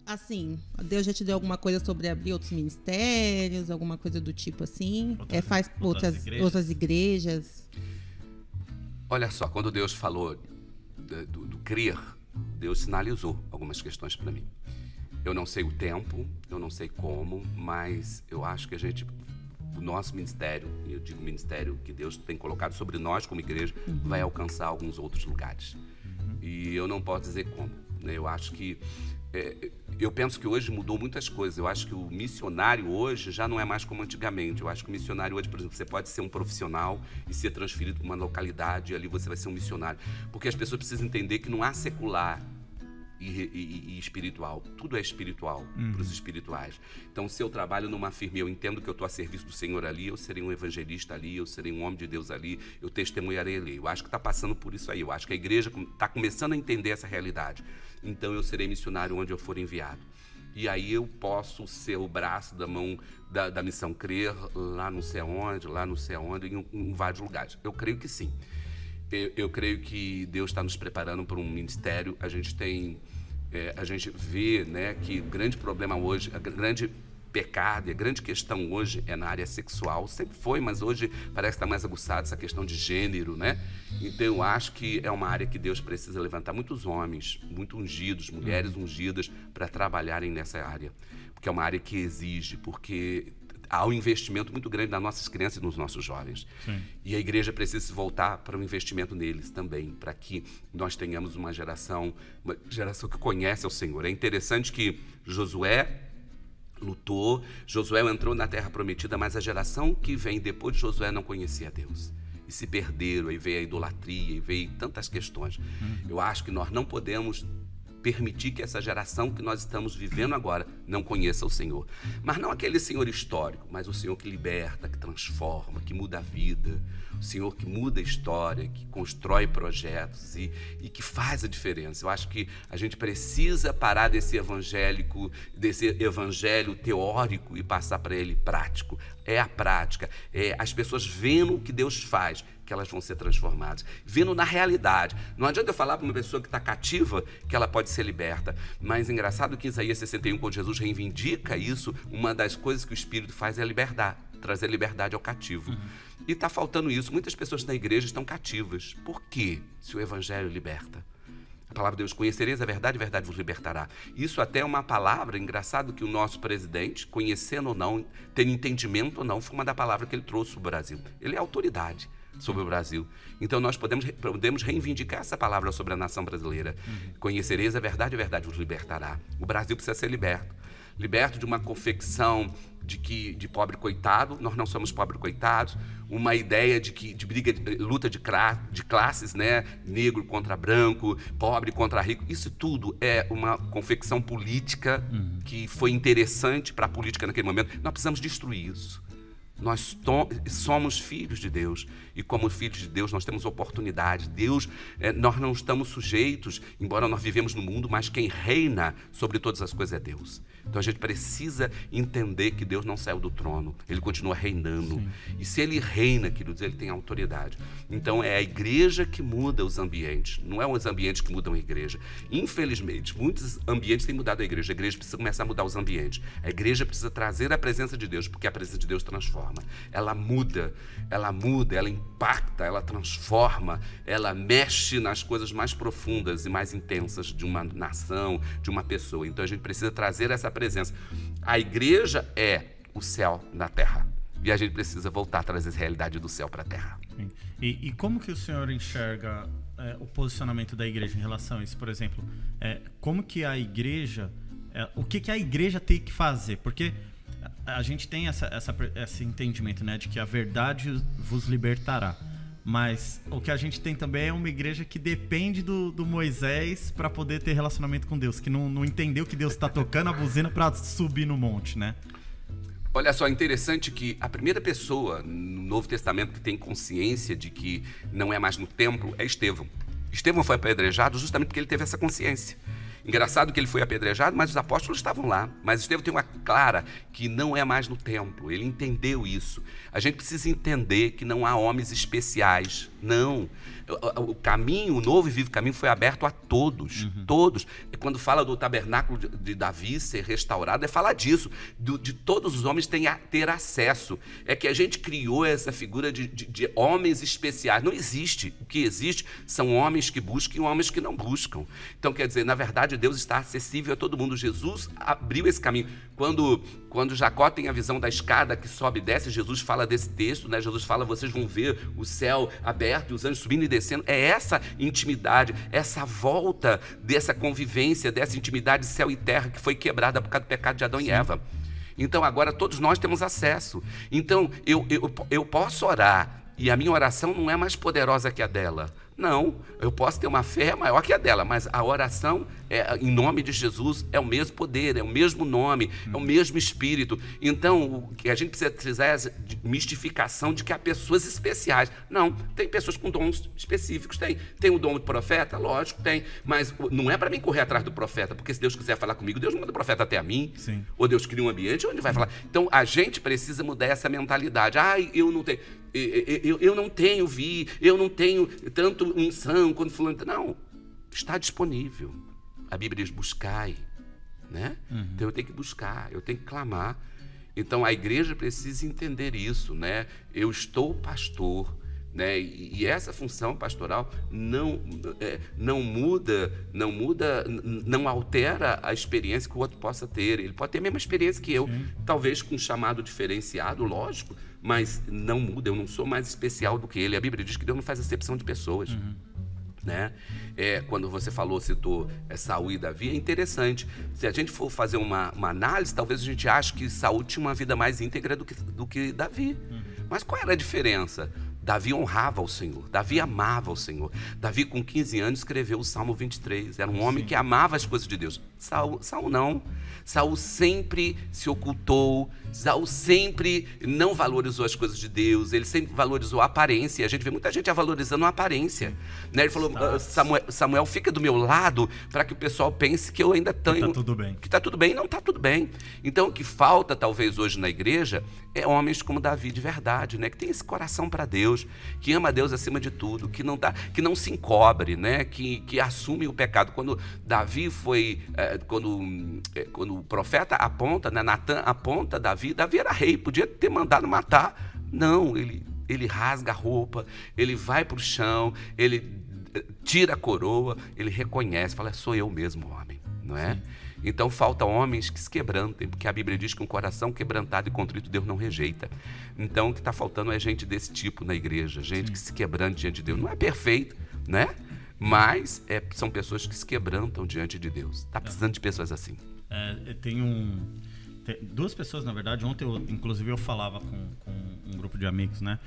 Assim, Deus já te deu alguma coisa sobre abrir outros ministérios, alguma coisa do tipo assim? Faz outras igrejas? Olha só, quando Deus falou do crer, Deus sinalizou algumas questões para mim. Eu não sei o tempo, eu não sei como, mas eu acho que o nosso ministério, e eu digo ministério que Deus tem colocado sobre nós como igreja, vai alcançar alguns outros lugares. E eu não posso dizer como, né? Eu acho que eu penso que hoje mudou muitas coisas. Eu acho que o missionário hoje já não é mais como antigamente. Eu acho que o missionário hoje, por exemplo, você pode ser um profissional e ser transferido para uma localidade e ali você vai ser um missionário. Porque as pessoas precisam entender que não há secular e espiritual. Tudo é espiritual para os espirituais. Então, se eu trabalho numa firma e eu entendo que eu estou a serviço do Senhor ali, eu serei um evangelista ali, eu serei um homem de Deus ali, eu testemunharei ali. Eu acho que está passando por isso aí. Eu acho que a igreja está começando a entender essa realidade. Então, eu serei missionário onde eu for enviado. E aí eu posso ser o braço da mão da Missão Crer lá não sei aonde, em vários lugares. Eu creio que sim. Eu creio que Deus está nos preparando para um ministério. A gente vê, né, que o grande problema hoje, a grande pecado e a grande questão hoje é na área sexual. Sempre foi, mas hoje parece que está mais aguçado essa questão de gênero, né? Então eu acho que é uma área que Deus precisa levantar muitos homens, muito ungidos, mulheres ungidas para trabalharem nessa área. Porque é uma área que exige, porque há um investimento muito grande nas nossas crianças e nos nossos jovens. Sim. E a igreja precisa se voltar para um investimento neles também, para que nós tenhamos uma geração que conhece o Senhor. É interessante que Josué lutou, Josué entrou na terra prometida, mas a geração que vem depois de Josué não conhecia Deus. E se perderam, aí veio a idolatria, e veio tantas questões. Eu acho que nós não podemos permitir que essa geração que nós estamos vivendo agora não conheça o Senhor. Mas não aquele Senhor histórico, mas o Senhor que liberta, que transforma, que muda a vida. O Senhor que muda a história, que constrói projetos e que faz a diferença. Eu acho que a gente precisa parar desse evangelho teórico e passar para ele prático. É a prática, é as pessoas vendo o que Deus faz, que elas vão ser transformadas, vendo na realidade. Não adianta eu falar para uma pessoa que está cativa que ela pode ser liberta, mas engraçado que Isaías 61, quando Jesus reivindica isso, uma das coisas que o Espírito faz é trazer liberdade ao cativo. E está faltando isso. Muitas pessoas na igreja estão cativas. Por quê? Se o Evangelho liberta. A palavra de Deus, conhecereis a verdade vos libertará. Isso até é uma palavra, engraçado que o nosso presidente, conhecendo ou não, tendo entendimento ou não, foi uma da palavra que ele trouxe para o Brasil. Ele é autoridade sobre o Brasil. Então nós podemos reivindicar essa palavra sobre a nação brasileira. Conhecereis a verdade vos libertará. O Brasil precisa ser liberto de uma confecção de pobre coitado. Nós não somos pobre coitados. Uma ideia de briga, luta de classes, né? Negro contra branco, pobre contra rico. Isso tudo é uma confecção política que foi interessante para a política naquele momento. Nós precisamos destruir isso. Nós somos filhos de Deus e como filhos de Deus nós temos oportunidade. Nós não estamos sujeitos, embora nós vivemos no mundo, mas quem reina sobre todas as coisas é Deus. Então a gente precisa entender que Deus não saiu do trono, Ele continua reinando. Sim. E se Ele reina, queridos, Ele tem autoridade. Então é a igreja que muda os ambientes, não é os ambientes que mudam a igreja. Infelizmente, muitos ambientes têm mudado a igreja precisa começar a mudar os ambientes. A igreja precisa trazer a presença de Deus, porque a presença de Deus transforma. Ela muda, ela impacta, ela transforma, ela mexe nas coisas mais profundas e mais intensas de uma nação, de uma pessoa. Então a gente precisa trazer essa presença. A igreja é o céu na terra. E a gente precisa voltar a trazer a realidade do céu para a terra. E como que o senhor enxerga o posicionamento da igreja em relação a isso? Por exemplo, como que a igreja... o que a igreja tem que fazer? Porque a gente tem esse entendimento, né, de que a verdade vos libertará. Mas o que a gente tem também é uma igreja que depende do Moisés para poder ter relacionamento com Deus, que não entendeu que Deus está tocando a buzina para subir no monte, né? Olha só, interessante que a primeira pessoa no Novo Testamento que tem consciência de que não é mais no templo é Estevão. Estevão foi apedrejado justamente porque ele teve essa consciência. Engraçado que ele foi apedrejado, mas os apóstolos estavam lá. Mas Estevão tem uma clara que não é mais no templo. Ele entendeu isso. A gente precisa entender que não há homens especiais. Não. O caminho, o novo e vivo caminho foi aberto a todos. Todos. E quando fala do tabernáculo de Davi ser restaurado, é falar disso. De todos os homens ter acesso. É que a gente criou essa figura de homens especiais. Não existe. O que existe são homens que buscam e homens que não buscam. Então, quer dizer, na verdade, Deus está acessível a todo mundo. Jesus abriu esse caminho. Quando Jacó tem a visão da escada que sobe e desce, Jesus fala desse texto, né? Jesus fala, vocês vão ver o céu aberto e os anjos subindo e descendo. É essa intimidade, essa volta dessa convivência, dessa intimidade céu e terra que foi quebrada por causa do pecado de Adão e Eva. Então agora todos nós temos acesso. Então eu posso orar e a minha oração não é mais poderosa que a dela. Não, eu posso ter uma fé maior que a dela, mas a oração em nome de Jesus é o mesmo poder, é o mesmo nome, é o mesmo Espírito. Então, o que a gente precisa trazer é essa mistificação de que há pessoas especiais. Não, tem pessoas com dons específicos, tem o dom do profeta, lógico, tem, mas não é para mim correr atrás do profeta, porque se Deus quiser falar comigo, Deus manda o profeta até a mim. Sim. Ou Deus cria um ambiente onde vai falar. Então, a gente precisa mudar essa mentalidade. Eu não tenho, eu não tenho tanto unção quanto fulano. Não, está disponível. A Bíblia diz buscai, né? Então eu tenho que buscar, eu tenho que clamar. Então a igreja precisa entender isso, né? Eu estou pastor, né? E essa função pastoral não muda, não altera a experiência que o outro possa ter. Ele pode ter a mesma experiência que eu, talvez com um chamado diferenciado, lógico, mas não muda. Eu não sou mais especial do que ele. A Bíblia diz que Deus não faz acepção de pessoas. Né? Quando você citou Saul e Davi, é interessante. Se a gente for fazer uma análise, talvez a gente ache que Saul tinha uma vida mais íntegra do que Davi. Mas qual era a diferença? Davi honrava o Senhor, Davi amava o Senhor. Davi, com 15 anos, escreveu o Salmo 23. Era um homem que amava as coisas de Deus. Saul não. Saul sempre se ocultou, Saul sempre não valorizou as coisas de Deus, ele sempre valorizou a aparência. A gente vê muita gente valorizando a aparência. Né? Ele falou, Samuel, fica do meu lado para que o pessoal pense que eu ainda tenho... Que está tudo bem. Que está tudo bem. Não está tudo bem. Então, o que falta, talvez, hoje na igreja, é homens como Davi de verdade, né? Que tem esse coração para Deus, que ama Deus acima de tudo, que não se encobre, né? Que assume o pecado. Quando Davi foi... Quando o profeta aponta, né? Natan aponta Davi era rei, podia ter mandado matar. Não, ele rasga a roupa, ele vai para o chão, ele tira a coroa, ele reconhece, fala, sou eu mesmo, homem, não é? Sim. Então falta homens que se quebrantem, porque a Bíblia diz que um coração quebrantado e contrito Deus não rejeita. Então o que está faltando é gente desse tipo na igreja, gente que se quebrante diante de Deus. Não é perfeito, né? Mas são pessoas que se quebrantam diante de Deus. Está precisando de pessoas assim. Tem duas pessoas, na verdade. Ontem, inclusive, eu falava com um grupo de amigos, né?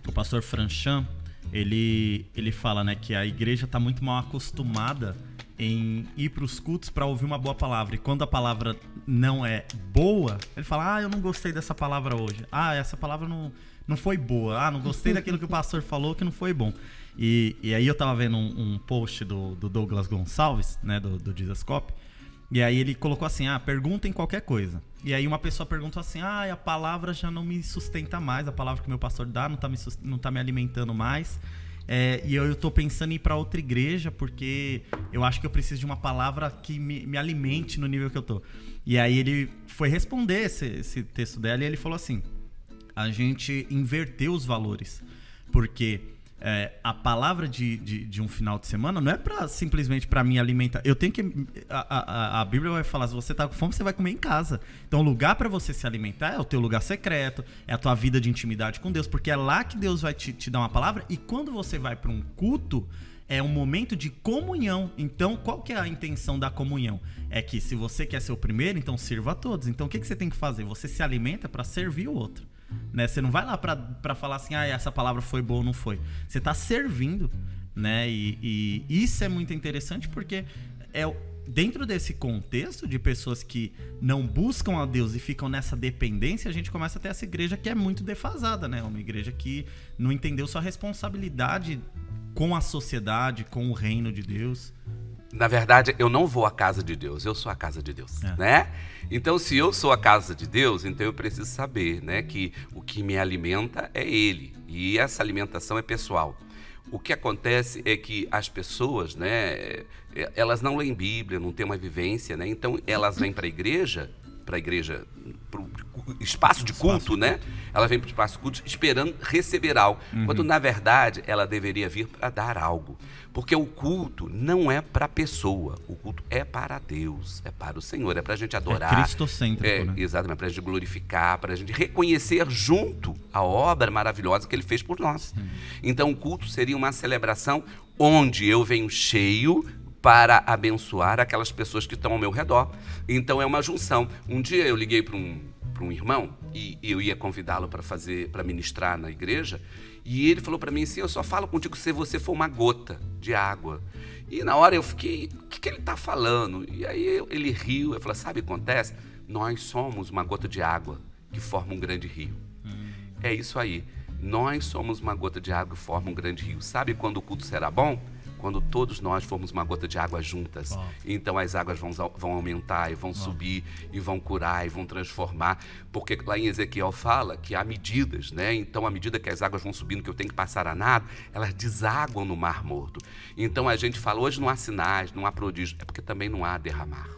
O pastor Franchan, ele fala, né, que a igreja está muito mal acostumada em ir para os cultos para ouvir uma boa palavra. E quando a palavra não é boa, ele fala, eu não gostei dessa palavra hoje. Essa palavra não foi boa. Não gostei daquilo que o pastor falou, que não foi bom. E aí eu estava vendo um post do Douglas Gonçalves, né, do Jesus Cop. E aí ele colocou assim, perguntem qualquer coisa. E aí uma pessoa perguntou assim, a palavra já não me sustenta mais, a palavra que meu pastor dá não tá me alimentando mais. E eu tô pensando em ir para outra igreja, porque eu acho que eu preciso de uma palavra que me alimente no nível que eu tô. E aí ele foi responder esse texto dela e ele falou assim, a gente inverteu os valores, porque... a palavra de um final de semana não é simplesmente para me alimentar. Eu tenho que... A Bíblia vai falar, se você tá com fome, você vai comer em casa. Então o lugar para você se alimentar é o teu lugar secreto, é a tua vida de intimidade com Deus, porque é lá que Deus vai te dar uma palavra. E quando você vai para um culto, é um momento de comunhão. Então qual que é a intenção da comunhão? É que se você quer ser o primeiro, então sirva a todos. Então o que você tem que fazer? Você se alimenta para servir o outro. Né? Você não vai lá para falar assim, essa palavra foi boa ou não foi. Você está servindo, né? E isso é muito interessante, porque dentro desse contexto de pessoas que não buscam a Deus e ficam nessa dependência, a gente começa a ter essa igreja que é muito defasada, né? Uma igreja que não entendeu sua responsabilidade com a sociedade, com o reino de Deus. Na verdade, eu não vou à casa de Deus, eu sou a casa de Deus, né? Então, se eu sou a casa de Deus, então eu preciso saber, né, que o que me alimenta é Ele. E essa alimentação é pessoal. O que acontece é que as pessoas, né, elas não leem Bíblia, não têm uma vivência, né? Então, elas vêm para a igreja, para o espaço de culto, né? Ela vem para o espaço de culto esperando receber algo, quando na verdade ela deveria vir para dar algo. Porque o culto não é para a pessoa, o culto é para Deus, é para o Senhor, é para a gente adorar. É cristocêntrico, né? Exatamente, para a gente glorificar, para a gente reconhecer junto a obra maravilhosa que Ele fez por nós. Então o culto seria uma celebração onde eu venho cheio para abençoar aquelas pessoas que estão ao meu redor. Então é uma junção. Um dia eu liguei para um irmão e eu ia convidá-lo para ministrar na igreja, e ele falou para mim assim: eu só falo contigo se você for uma gota de água. E na hora eu fiquei, o que ele está falando? E aí ele riu, eu falei: sabe o que acontece? Nós somos uma gota de água que forma um grande rio. É isso aí. Nós somos uma gota de água que forma um grande rio. Sabe quando o culto será bom? Quando todos nós formos uma gota de água juntas. Então as águas vão aumentar e vão subir e vão curar e vão transformar. Porque lá em Ezequiel fala que há medidas, né? Então, à medida que as águas vão subindo, que eu tenho que passar a nado, elas desaguam no Mar Morto. Então a gente fala, hoje não há sinais, não há prodígio. É porque também não há derramar,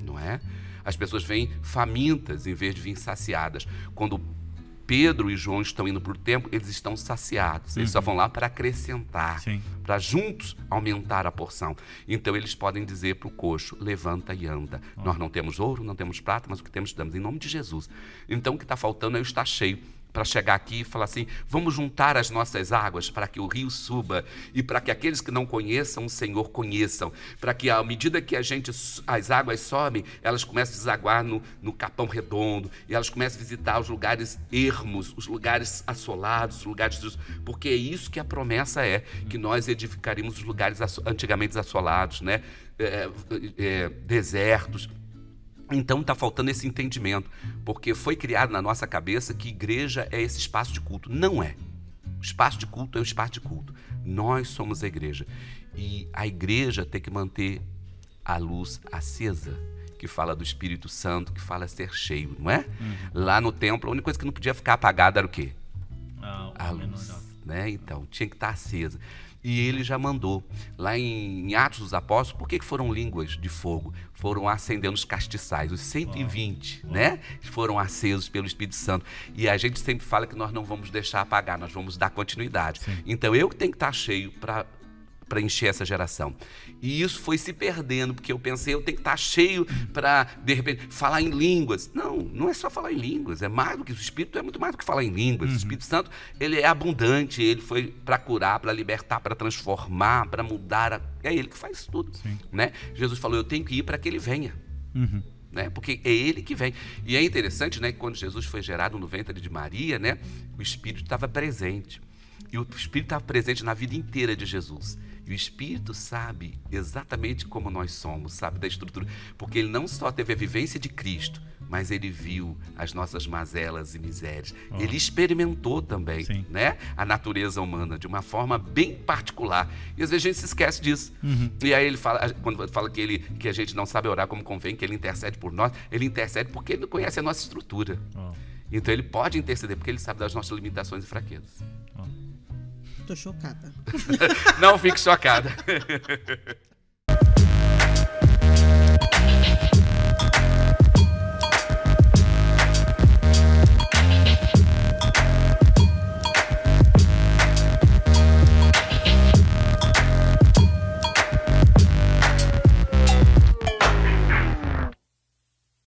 não é? As pessoas vêm famintas em vez de vir saciadas. Quando Pedro e João estão indo para o templo, eles estão saciados. Eles só vão lá para acrescentar, para juntos aumentar a porção. Então eles podem dizer para o coxo: levanta e anda. Nós não temos ouro, não temos prata, mas o que temos damos em nome de Jesus. Então o que está faltando é eu estar cheio para chegar aqui e falar assim: vamos juntar as nossas águas para que o rio suba e para que aqueles que não conheçam o Senhor conheçam, para que à medida que as águas sobem, elas começam a desaguar no Capão Redondo, e elas começam a visitar os lugares ermos, os lugares assolados, os lugares, porque é isso que a promessa é, que nós edificaríamos os lugares antigamente assolados, né? Desertos. Então está faltando esse entendimento, porque foi criado na nossa cabeça que igreja é esse espaço de culto. Não é. O espaço de culto é o espaço de culto. Nós somos a igreja. E a igreja tem que manter a luz acesa, que fala do Espírito Santo, que fala ser cheio, não é? Lá no templo, a única coisa que não podia ficar apagada era o quê? A luz, né? Então, tinha que estar acesa. E ele já mandou. Lá em Atos dos Apóstolos, por que foram línguas de fogo? Foram acendendo os castiçais, os 120, né? Foram acesos pelo Espírito Santo. E a gente sempre fala que nós não vamos deixar apagar, nós vamos dar continuidade. Então eu que tenho que estar cheio para encher essa geração. E isso foi se perdendo, porque eu pensei, eu tenho que estar cheio para, de repente, falar em línguas. Não, não é só falar em línguas, é mais do que isso. O Espírito é muito mais do que falar em línguas. O Espírito Santo, ele é abundante, ele foi para curar, para libertar, para transformar, para mudar. É ele que faz tudo, né? Jesus falou: eu tenho que ir para que ele venha. Né? Porque é ele que vem. E é interessante, né, que quando Jesus foi gerado no ventre de Maria, né, o Espírito estava presente. E o Espírito estava presente na vida inteira de Jesus. E o Espírito sabe exatamente como nós somos, sabe da estrutura. Porque ele não só teve a vivência de Cristo, mas ele viu as nossas mazelas e misérias. Ele experimentou também, né, a natureza humana de uma forma bem particular. E às vezes a gente se esquece disso. E aí ele fala, quando fala que a gente não sabe orar como convém, que ele intercede por nós, ele intercede porque ele não conhece a nossa estrutura. Então ele pode interceder porque ele sabe das nossas limitações e fraquezas. Tô chocada. Não fique chocada.